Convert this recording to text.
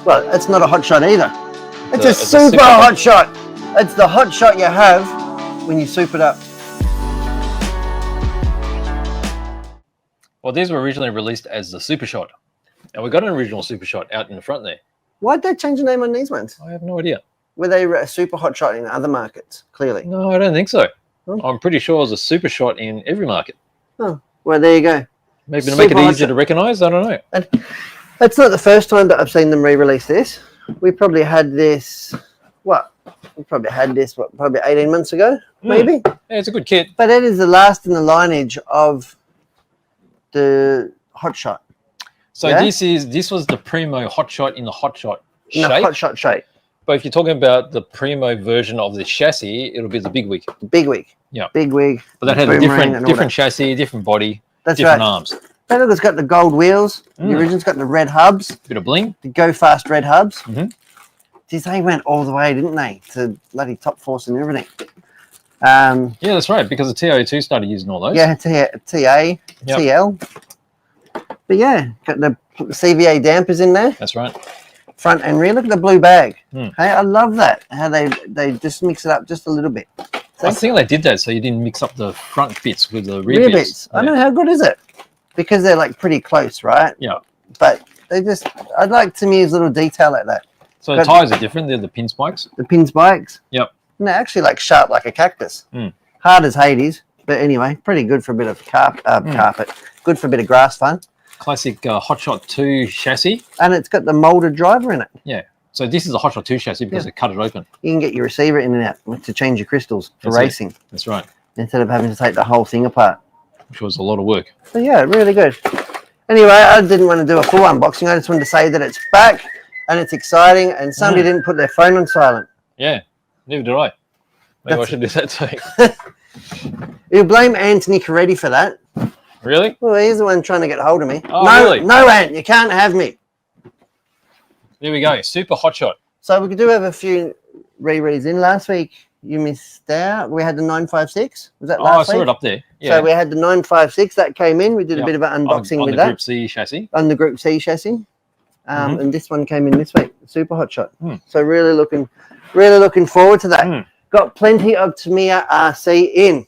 Well, it's not a Hotshot either. It's a super Hotshot. It's the Hotshot you have when you soup it up. Well, these were originally released as the Super Shot. And we got an original Super Shot out in the front there. Why'd they change the name on these ones? I have no idea. Were they a super Hotshot in other markets? Clearly. No, I don't think so. Oh. I'm pretty sure it was a Super Shot in every market. Oh, well, there you go. Maybe to make it easier to recognise, I don't know. And it's not the first time that I've seen them re-release this. We probably had this, probably 18 months ago, maybe? Yeah, it's a good kit. But it is the last in the lineage of the Hotshot. So this was the Primo Hotshot in the Hotshot shape. In the Hotshot shape. But if you're talking about the Primo version of the chassis, it'll be the Big Wig. Big Wig. Yeah. Big Wig. But that had a different chassis, different body, different arms. That look, it's got the gold wheels. The original's got the red hubs. Bit of bling. The Go Fast red hubs. Mm-hmm. They went all the way, didn't they? To bloody Top Force and everything. Yeah, that's right, because the TO2 started using all those. Yeah, TA, TL. But yeah, got the CVA dampers in there. That's right. Front and rear. Look at the blue bag. Hey, I love that. How they just mix it up just a little bit. I think they did that so you didn't mix up the front bits with the rear bits. I know, how good is it? Because they're like pretty close, right? Yeah. But I'd like to use little detail like that. So the tyres are different. They're the pin spikes. The pin spikes. Yep. And they're actually like sharp like a cactus. Hard as Hades. But anyway, pretty good for a bit of carpet. Good for a bit of grass fun. Classic Hotshot 2 chassis. And it's got the molded driver in it. Yeah. So this is a Hotshot 2 chassis because they cut it open. You can get your receiver in and out to change your crystals for racing. That's right. Instead of having to take the whole thing apart. Which was a lot of work. So yeah, really good. Anyway, I didn't want to do a full unboxing. I just wanted to say that it's back and it's exciting and somebody didn't put their phone on silent. Yeah, neither did I. Maybe I should do that too. You blame Anthony Coretti for that. Really? Well, he's the one trying to get hold of me. Oh, no, really? No, Ant, you can't have me. There we go. Super Hotshot. So we do have a few re-reads in. Last week, you missed out. We had the 956. Was that last week? I saw it up there. Yeah. So we had the 956 that came in. We did a bit of an unboxing with that. On the Group C chassis. On the Group C chassis. And this one came in this week, Super Hotshot. So really looking forward to that. Got plenty of TAMIYA RC in.